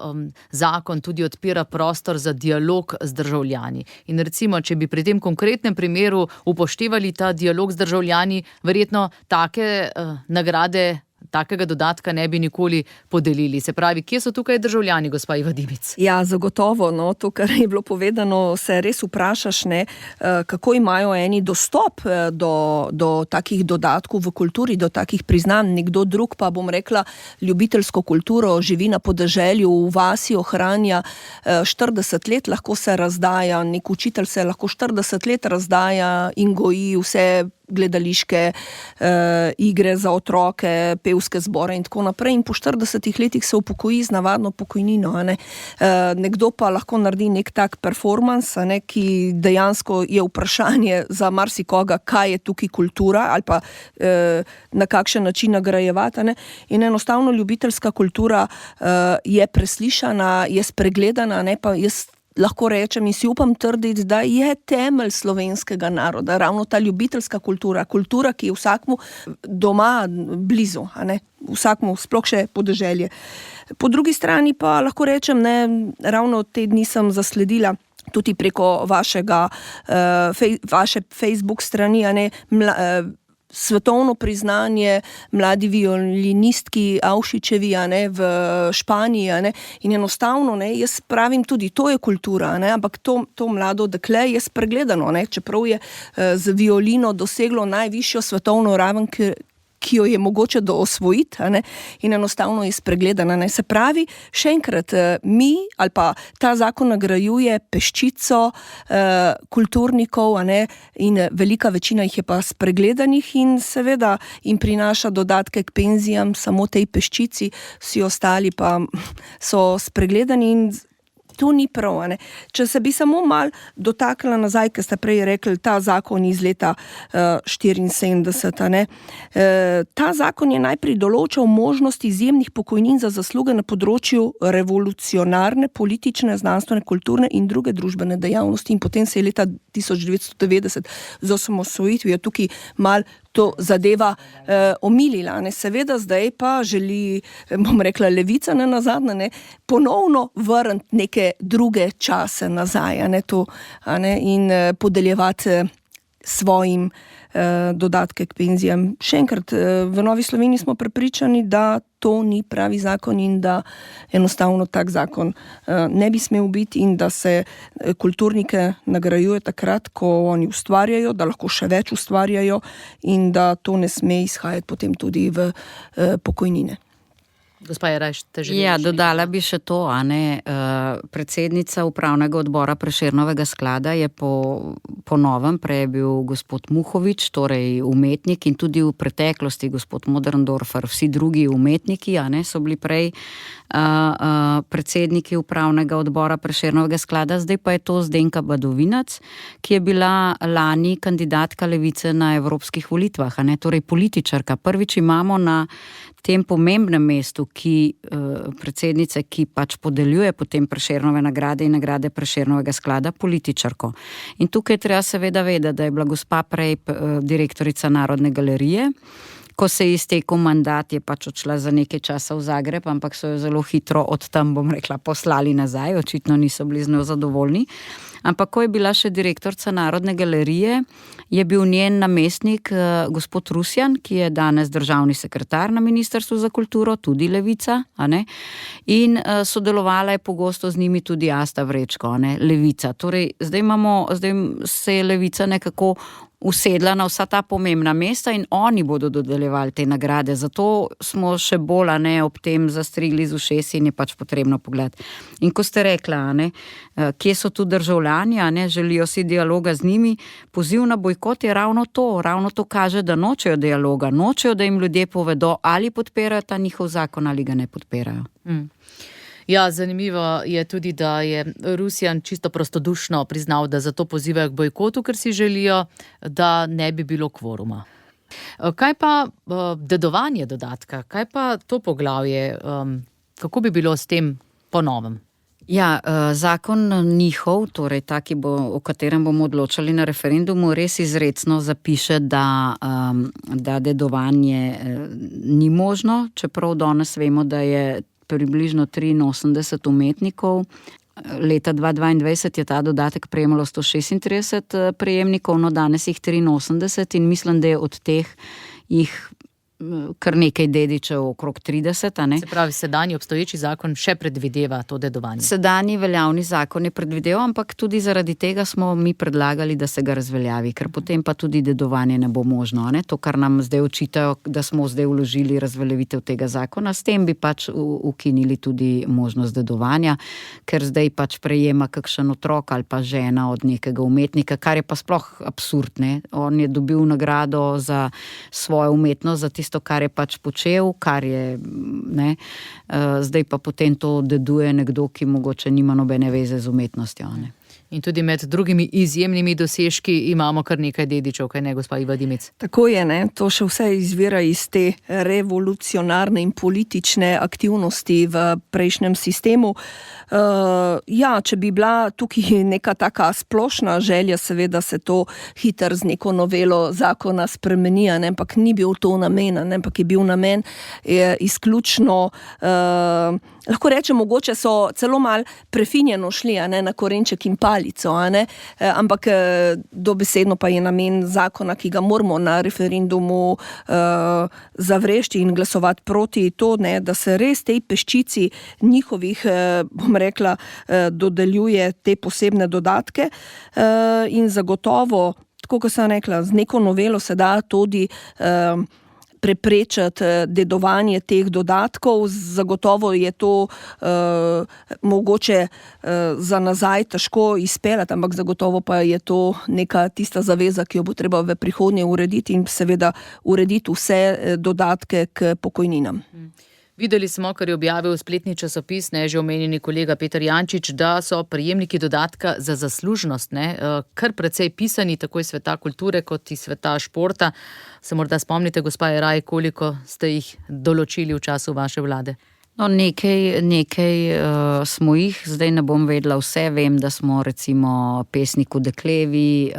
zakon tudi odpira prostor za dialog z državljani. In recimo, če bi pri tem konkretnem primeru upoštevali ta dialog z državljani, verjetno take nagrade, takega dodatka ne bi nikoli podelili. Se pravi, kje so tukaj državljani, gospa Iva Dimic? Ja, zagotovo, no, to, kar je bilo povedano, se res vprašaš, ne, kako imajo eni dostop do takih dodatkov v kulturi, do takih priznanj, nekdo drug pa, bom rekla, ljubiteljsko kulturo, živi na podeželju, v vasi ohranja 40 let, lahko se razdaja, nek učitelj se lahko 40 let razdaja in goji vse gledališke igre za otroke, pevske zbore in tako naprej in po 40 letih se upokoji z navadno pokojnino, ne. Nekdo pa lahko naredi nek tak performans, ne, ki dejansko je vprašanje za marsikoga, kaj je tukaj kultura ali pa na kakšen način nagrajevati, ne. In enostavno ljubiteljska kultura je preslišana, je spregledana, ne, pa jaz lahko rečem in si upam trditi, da je temelj slovenskega naroda, ravno ta ljubiteljska kultura, ki je vsakmu doma blizu, a ne, vsakmu, sploh še podeželje. Po drugi strani pa lahko rečem, ne, ravno te dni sem zasledila tudi preko vaše Facebook strani, a ne, svetovno priznanje mladi violinistki Avšičevi, ne, v Španiji, ne, in enostavno, ne, jaz pravim tudi, to je kultura, ne, ampak to mlado dekle je spregledano, ne, čeprav je z violino doseglo najvišjo svetovno raven, ki jo je mogoče osvojiti, ne, in enostavno je spregledana, ne. Se pravi, še enkrat, mi ali pa ta zakon nagrajuje peščico kulturnikov, a ne, in velika večina jih je pa spregledanih in seveda jim prinaša dodatke k penzijam samo tej peščici, vsi ostali pa so spregledani in to ni prav, ne. Če se bi samo mal dotaknila nazaj, ker ste prej rekli, ta zakon iz leta 74, ne. Ta zakon je najprej določal možnost izjemnih pokojnin za zasluge na področju revolucionarne, politične, znanstvene, kulturne in druge družbene dejavnosti in potem se je leta 1990 z osamosvojitvijo tukaj mal to zadeva omilila. Ne. Seveda zdaj pa želi, bom rekla, levica nazadnje, ponovno vrniti neke druge čase nazaj, in podeljevati svojim dodatke k penzijam. Še enkrat, v Novi Sloveniji smo prepričani, da to ni pravi zakon in da enostavno tak zakon ne bi smel biti in da se kulturnike nagrajuje takrat, ko oni ustvarjajo, da lahko še več ustvarjajo in da to ne sme izhajati potem tudi v pokojnine. Gospa Jeraj, ste želeli? Ja, dodala bi še to, predsednica upravnega odbora Prešernovega sklada je po novem, prej je bil gospod Muhovič, torej umetnik, in tudi v preteklosti gospod Moderndorfer, vsi drugi umetniki, so bili prej predsedniki upravnega odbora Prešernovega sklada, zdaj pa je to Zdenka Badovinac, ki je bila lani kandidatka Levice na evropskih volitvah, torej političarka. Prvič imamo na tem pomembnem mestu, predsednice, ki pač podeljuje potem Prešernove nagrade in nagrade Prešernovega sklada, političarko. In tukaj treba seveda vedeti, da je bila gospa prej direktorica Narodne galerije. Ko se je iztekel mandat, je pač odšla za nekaj časa v Zagreb, ampak so jo zelo hitro od tam, bom rekla, poslali nazaj, očitno niso bili z njo zadovoljni. Ampak ko je bila še direktorica Narodne galerije, je bil njen namestnik gospod Rusjan, ki je danes državni sekretar na Ministrstvu za kulturo, tudi Levica, in sodelovala je pogosto z njimi tudi Asta Vrečko, Levica. Torej, zdaj se je Levica nekako usedla na vsa ta pomembna mesta in oni bodo dodeljevali te nagrade. Zato smo še bolj ob tem zastrigli z ušesi in je pač potrebno pogledati. In ko ste rekla, kje so tu državljani, želijo si dialoga z njimi, poziv na bojkot je ravno to kaže, da nočejo dialoga, nočejo, da jim ljudje povedo, ali podpirajo ta njihov zakon ali ga ne podpirajo. Ja, zanimivo je tudi, da je Rusjan čisto prostodušno priznal, da zato pozivajo k bojkotu, ker si želijo, da ne bi bilo kvoruma. Kaj pa dedovanje dodatka? Kaj pa to poglavje? Kako bi bilo s tem po novem? Ja, zakon njihov, torej ta, o katerem bomo odločali na referendumu, res izrecno zapiše, da dedovanje ni možno, čeprav danes vemo, da je približno 83 umetnikov. Leta 2022 je ta dodatek prejemalo 136 prejemnikov, no danes jih 83 in mislim, da je od teh jih kar nekaj dedičev, okrog 30. Se pravi, sedanji obstoječi zakon še predvideva to dedovanje? Sedanji veljavni zakon je predvideval, ampak tudi zaradi tega smo mi predlagali, da se ga razveljavi, ker potem pa tudi dedovanje ne bo možno. To, kar nam zdaj očitajo, da smo zdaj vložili razveljavitev tega zakona, s tem bi pač ukinili tudi možnost dedovanja, ker zdaj pač prejema kakšen otrok ali pa žena od nekega umetnika, kar je pa sploh absurd. On je dobil nagrado za svojo umetnost, za tisto, kar je pač počel, kar je, zdaj pa potem to deduje nekdo, ki mogoče nima nobene veze z umetnostjo. In tudi med drugimi izjemnimi dosežki imamo kar nekaj dedičev, kaj ne, gospa Iva Dimic? Tako je, to še vse izvira iz te revolucionarne in politične aktivnosti v prejšnjem sistemu. Če bi bila tukaj neka taka splošna želja, seveda se to hitro z neko novelo zakona spremeni, ampak ni bil to namen, ampak je bil namen izključno, lahko rečem, mogoče so celo malo prefinjeno šli na korenček in palico, ampak dobesedno pa je namen zakona, ki ga moramo na referendumu zavrešti in glasovati proti to, da se res tej peščici njihovih, bom rekla, dodeljuje te posebne dodatke in zagotovo, tako kot sem rekla, z neko novelo se da tudi preprečiti dedovanje teh dodatkov. Zagotovo je to mogoče za nazaj težko izpeljati, ampak zagotovo pa je to neka tista zaveza, ki jo bo treba v prihodnje urediti in seveda urediti vse dodatke k pokojninam. Videli smo, kar je objavil spletni časopis, že omenjeni kolega Peter Jančič, da so prejemniki dodatka za zaslužnost, kar precej pisani, tako iz sveta kulture kot iz sveta športa. Se morda spomnite, gospa Jeraj, koliko ste jih določili v času vaše vlade? No, nekaj smo jih, zdaj ne bom vedela vse, vem, da smo recimo pesniku Deklevi,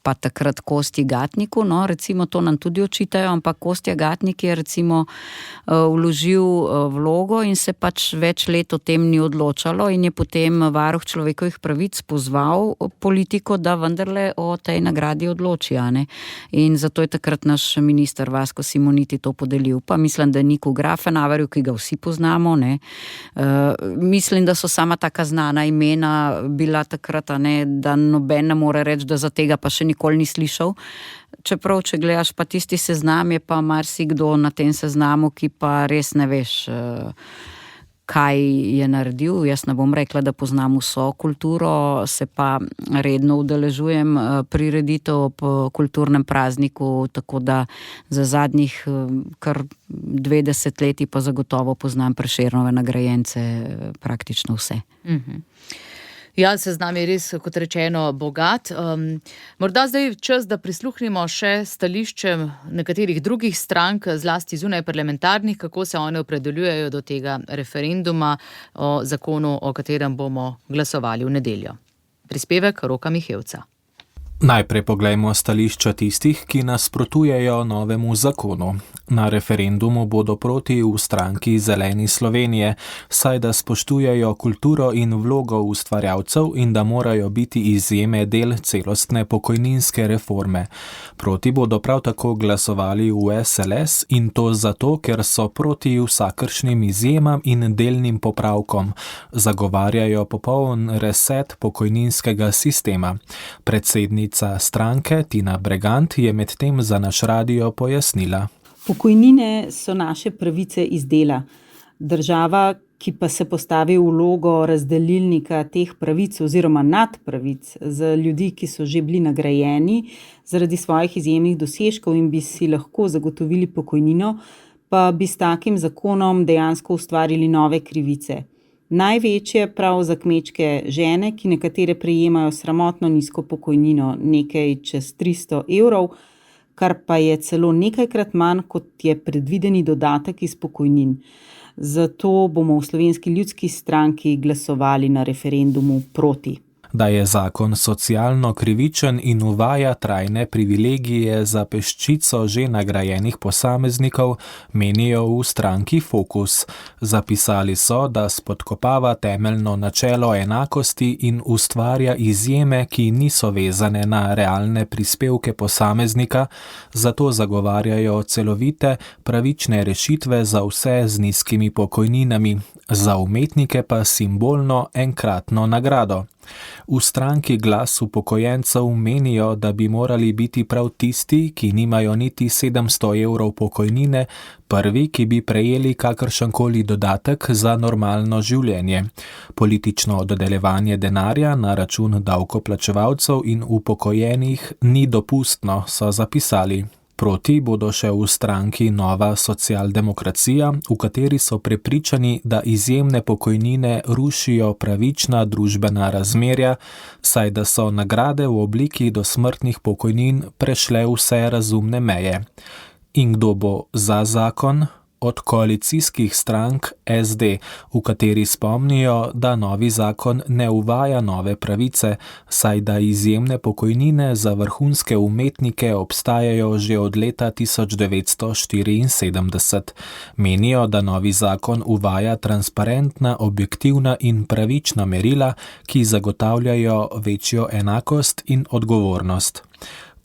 pa takrat Kostji Gatniku, no, recimo to nam tudi očitajo, ampak Kostja Gatnik je recimo vložil vlogo in se pač več let o tem ni odločalo in je potem varuh človekovih pravic pozval politiko, da vendarle o tej nagradi odloči, a ne. In zato je takrat naš minister Vasko Simoniti to podelil, pa mislim, da Niku Grafenaverju, ki ga vsi poznamo, ne. Mislim, da so sama taka znana imena bila takrat, ne, da noben ne more reči, da za tega pa še nikoli ni slišal. Čeprav, če gledaš pa tisti seznam, je pa marsikdo na tem seznamu, ki pa res ne veš, kaj je naredil. Jaz ne bom rekla, da poznam vso kulturo, se pa redno udeležujem prireditev ob kulturnem prazniku, tako da za zadnjih kar 20 leti pa zagotovo poznam Prešernove nagrajence praktično vse. Ja, seznam je res, kot rečeno, bogat. Morda zdaj čas, da prisluhnimo še stališčem nekaterih drugih strank, zlasti zunaj parlamentarnih, kako se one opredeljujejo do tega referenduma o zakonu, o katerem bomo glasovali v nedeljo. Prispevek Roka Mihevca. Najprej poglejmo stališča tistih, ki nasprotujejo novemu zakonu. Na referendumu bodo proti v stranki Zeleni Slovenije, saj da spoštujejo kulturo in vlogo ustvarjalcev in da morajo biti izjeme del celostne pokojninske reforme. Proti bodo prav tako glasovali v SLS in to zato, ker so proti vsakršnim izjemam in delnim popravkom. Zagovarjajo popoln reset pokojninskega sistema. Predsednica stranke Tina Bregant je medtem za naš radio pojasnila. Pokojnine so naše pravice iz dela. Država, ki pa se postavi v vlogo razdelilnika teh pravic oziroma nadpravic za ljudi, ki so že bili nagrajeni zaradi svojih izjemnih dosežkov in bi si lahko zagotovili pokojnino, pa bi s takim zakonom dejansko ustvarili nove krivice. Največje prav za kmečke žene, ki nekatere prejemajo sramotno nizko pokojnino, nekaj čez 300 evrov, kar pa je celo nekajkrat manj, kot je predvideni dodatek iz pokojnin. Zato bomo v Slovenski ljudski stranki glasovali na referendumu proti. Da je zakon socialno krivičen in uvaja trajne privilegije za peščico že nagrajenih posameznikov, menijo v stranki Fokus. Zapisali so, da spodkopava temeljno načelo enakosti in ustvarja izjeme, ki niso vezane na realne prispevke posameznika, zato zagovarjajo celovite, pravične rešitve za vse z nizkimi pokojninami, za umetnike pa simbolno enkratno nagrado. V stranki Glas upokojencev menijo, da bi morali biti prav tisti, ki nimajo niti 700 evrov pokojnine, prvi, ki bi prejeli kakršenkoli dodatek za normalno življenje. Politično dodeljevanje denarja na račun davkoplačevalcev in upokojenih ni dopustno, so zapisali. Proti bodo še v stranki Nova socialdemokracija, v kateri so prepričani, da izjemne pokojnine rušijo pravična družbena razmerja, saj da so nagrade v obliki dosmrtnih pokojnin prešle vse razumne meje. In kdo bo za zakon? Od koalicijskih strank SD, v kateri spomnijo, da novi zakon ne uvaja nove pravice, saj da izjemne pokojnine za vrhunske umetnike obstajajo že od leta 1974. Menijo, da novi zakon uvaja transparentna, objektivna in pravična merila, ki zagotavljajo večjo enakost in odgovornost.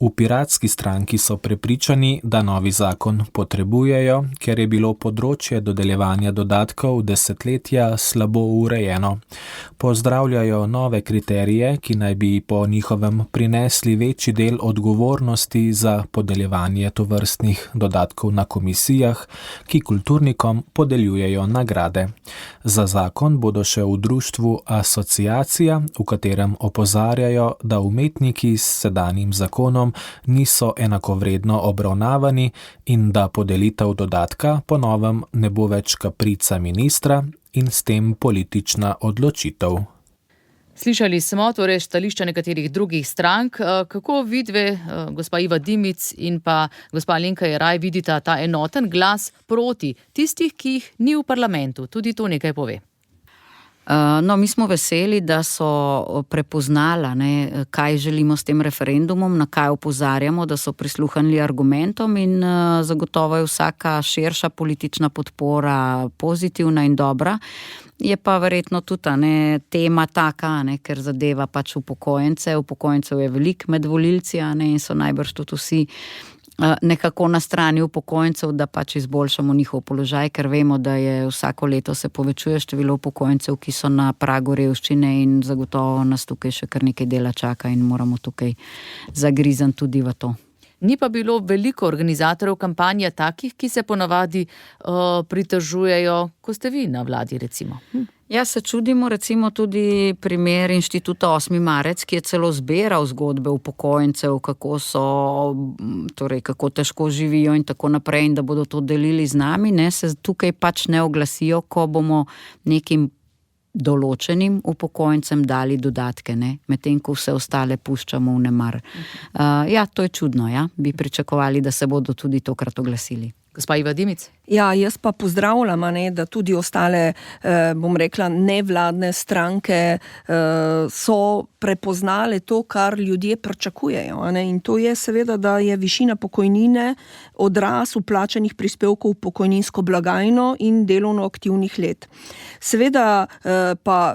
V Piratski stranki so prepričani, da novi zakon potrebujejo, ker je bilo področje dodeljevanja dodatkov desetletja slabo urejeno. Pozdravljajo nove kriterije, ki naj bi po njihovem prinesli večji del odgovornosti za podeljevanje tovrstnih dodatkov na komisijah, ki kulturnikom podeljujejo nagrade. Za zakon bodo še v društvu Asociacija, v katerem opozarjajo, da umetniki s sedanjim zakonom niso enakovredno obravnavani in da podelitev dodatka po novem ne bo več kaprica ministra in s tem politična odločitev. Slišali smo torej stališča nekaterih drugih strank. Kako vidve, gospa Iva Dimic in pa gospa Alenka Jeraj, vidita ta enoten glas proti tistih, ki jih ni v parlamentu? Tudi to nekaj pove. No, mi smo veseli, da so prepoznala, ne, kaj želimo s tem referendumom, na kaj opozarjamo, da so prisluhnili argumentom in zagotovo je vsaka širša politična podpora pozitivna in dobra. Je pa verjetno tudi tema taka, ker zadeva pač upokojence. Upokojencev je veliko med volilci in so najbrž tudi vsi nekako na strani upokojencev, da pač izboljšamo njihov položaj, ker vemo, da je vsako leto se povečuje število upokojencev, ki so na pragu revščine in zagotovo nas tukaj še kar nekaj dela čaka in moramo tukaj zagrizen tudi v to. Ni pa bilo veliko organizatorjev kampanje takih, ki se ponavadi pritožujejo, ko ste vi na vladi, recimo. Ja, se čudimo recimo tudi primer Inštituta 8. marec, ki je celo zbiral zgodbe upokojencev, kako so, torej kako težko živijo in tako naprej in da bodo to delili z nami, se tukaj pač ne oglasijo, ko bomo nekim določenim upokojencem dali dodatke, medtem ko vse ostale puščamo v nemar. Ja, to je čudno, bi pričakovali, da se bodo tudi tokrat oglasili. Gospa Iva Dimic? Ja, jaz pa pozdravljam, da tudi ostale, bom rekla, nevladne stranke so prepoznale to, kar ljudje pričakujejo. In to je seveda, da je višina pokojnine odraz vplačanih prispevkov v pokojninsko blagajno in delovno aktivnih let. Seveda pa,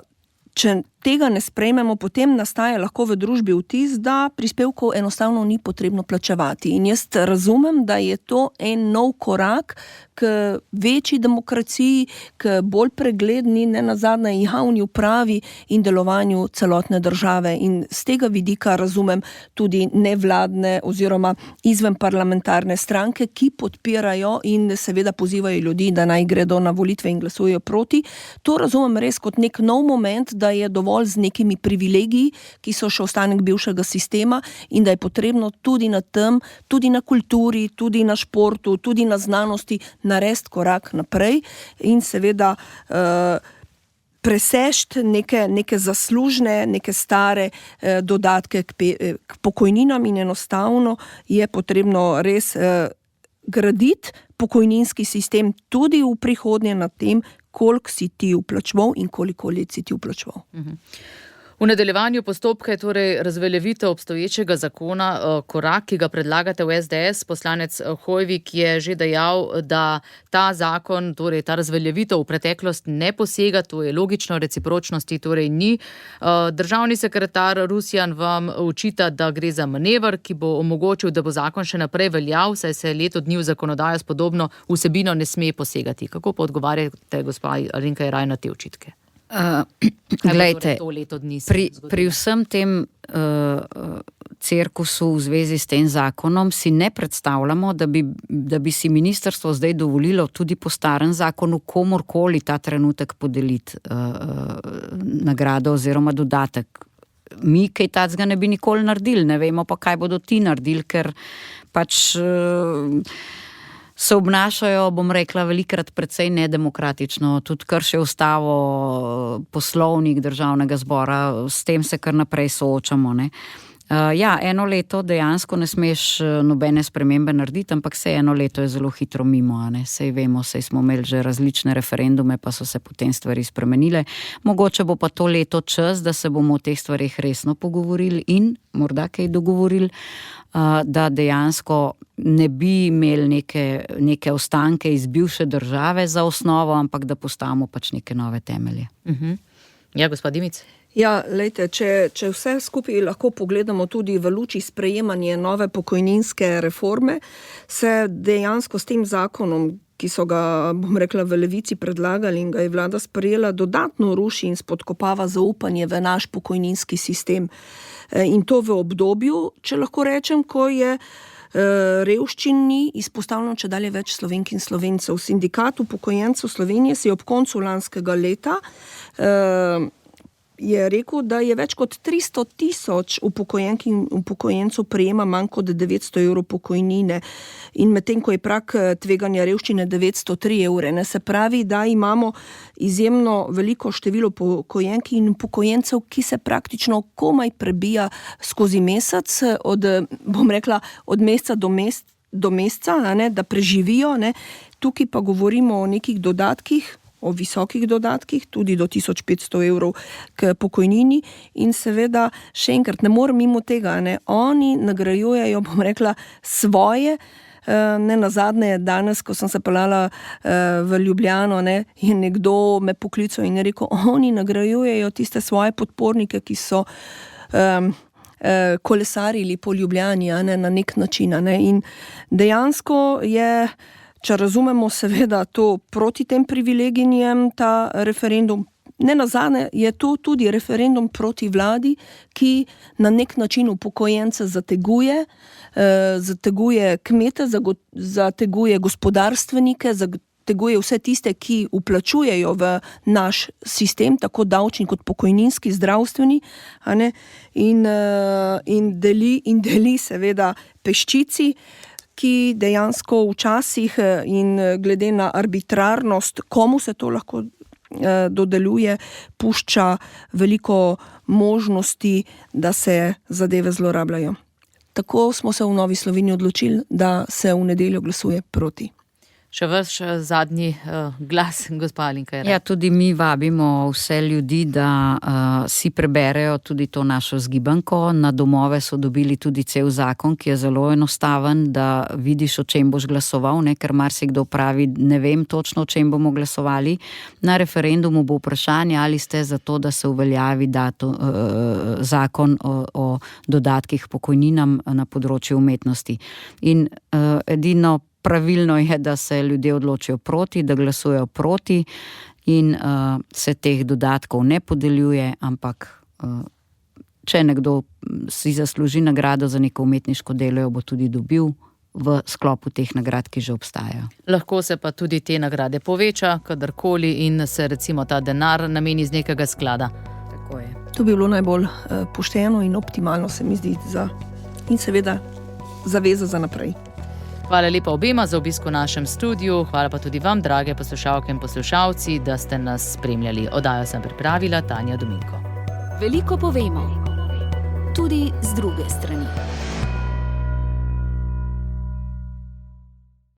če tega ne sprejmemo, potem nastaja lahko v družbi vtis, da prispevkov enostavno ni potrebno plačevati. In jaz razumem, da je to en nov korak k večji demokraciji, k bolj pregledni, nenazadnje javni upravi in delovanju celotne države. In z tega vidika razumem tudi nevladne oziroma izven parlamentarne stranke, ki podpirajo in seveda pozivajo ljudi, da naj gredo na volitve in glasujejo proti. To razumem res kot nek nov moment, da je dovolj z nekimi privilegiji, ki so še ostanek bivšega sistema in da je potrebno tudi na tem, tudi na kulturi, tudi na športu, tudi na znanosti narediti korak naprej in seveda presežiti neke zaslužne, neke stare dodatke k pokojninam in enostavno je potrebno res graditi pokojninski sistem tudi v prihodnje na tem, koliko si ti vplačeval in koliko let si ti vplačeval. V nadaljevanju postopka je torej razveljavitev obstoječega zakona korak, ki ga predlagate v SDS. Poslanec Hoivik je že dejal, da ta zakon, torej ta razveljavitev v preteklost ne posega, to je logično, recipročnosti torej ni. Državni sekretar Rusjan vam očita, da gre za manever, ki bo omogočil, da bo zakon še naprej veljal, saj se leto dni v zakonodajo s podobno vsebino ne sme posegati. Kako pa odgovarjate, gospa Alenka Jeraj, na te očitke? Glejte, pri vsem tem cirkusu v zvezi s tem zakonom si ne predstavljamo, da bi si ministrstvo zdaj dovolilo tudi po starem zakonu komorkoli ta trenutek podeliti nagrado oziroma dodatek. Mi kaj tacga ne bi nikoli naredili, ne vemo pa, kaj bodo ti naredili, ker pač se obnašajo, bom rekla, velikrat precej nedemokratično, tudi kršijo ustavo, poslovnik državnega zbora, s tem se kar naprej soočamo, Ja, eno leto dejansko ne smeš nobene spremembe narediti, ampak se eno leto je zelo hitro mimo, Sej vemo, sej smo imeli že različne referendume, pa so se potem stvari spremenile. Mogoče bo pa to leto čas, da se bomo o teh stvarih resno pogovorili in morda kaj dogovorili, da dejansko ne bi imeli neke ostanke iz bivše države za osnovo, ampak da postavimo pač neke nove temelje. Ja, gospod Dimic? Ja, lejte, če vse skupaj lahko pogledamo tudi v luči sprejemanja nove pokojninske reforme, se dejansko s tem zakonom, ki so ga, bom rekla, v Levici predlagali in ga je vlada sprejela, dodatno ruši in spodkopava zaupanje v naš pokojninski sistem. In to v obdobju, če lahko rečem, ko je revščini izpostavljeno čedalje več Slovenk in Slovencev. Sindikat upokojencev Slovenije si ob koncu lanskega leta je rekel, da je več kot 300 000 upokojenk in upokojencev prejema manj kot 900 evrov pokojnine in medtem, ko je prak tveganja revščine 903 evre. Ne, se pravi, da imamo izjemno veliko število upokojenk in upokojencev, ki se praktično komaj prebija skozi mesec, od meseca do meseca, ne, da preživijo. Ne. Tukaj pa govorimo o nekih dodatkih, o visokih dodatkih, tudi do 1500 evrov k pokojnini in seveda, še enkrat, ne morem mimo tega, ne, oni nagrajujejo, svoje, ne nazadnje danes, ko sem se peljala v Ljubljano, ne, je nekdo me poklical in je rekel, oni nagrajujejo tiste svoje podpornike, ki so kolesarili po Ljubljani, ne, na nek način, ne, in dejansko je, če razumemo seveda to proti tem privilegijem, ta referendum, ne nazadnje je to tudi referendum proti vladi, ki na nek način upokojence zateguje, zateguje kmete, zateguje gospodarstvenike, zateguje vse tiste, ki vplačujejo v naš sistem, tako davčni kot pokojninski, zdravstveni, a ne, in deli seveda peščici, ki dejansko včasih in glede na arbitrarnost, komu se to lahko dodeljuje, pušča veliko možnosti, da se zadeve zlorabljajo. Tako smo se v Novi Sloveniji odločili, da se v nedeljo glasuje proti. Še vaš zadnji glas, gospa Alenka Jeraj. Ja, tudi mi vabimo vse ljudi, da si preberejo tudi to našo zgibanko. Na domove so dobili tudi cel zakon, ki je zelo enostaven, da vidiš, o čem boš glasoval, ne, ker marsikdo pravi, ne vem točno, o čem bomo glasovali. Na referendumu bo vprašanje, ali ste za to, da se uveljavi zakon o dodatkih pokojninam na področju umetnosti. In edino pravilno je, da se ljudje odločijo proti, da glasujejo proti in se teh dodatkov ne podeljuje, ampak če nekdo si zasluži nagrado za neko umetniško delo, jo bo tudi dobil v sklopu teh nagrad, ki že obstajajo. Lahko se pa tudi te nagrade poveča, kadarkoli in se recimo ta denar nameni iz nekega sklada. Tako je. To bi bilo najbolj pošteno in optimalno, se mi zdi, in seveda zaveza za naprej. Hvala lepa obema za obisk v našem studiu, hvala pa tudi vam, drage poslušalke in poslušalci, da ste nas spremljali. Oddajo sem pripravila Tanja Dominko. Veliko povemo, tudi z druge strani.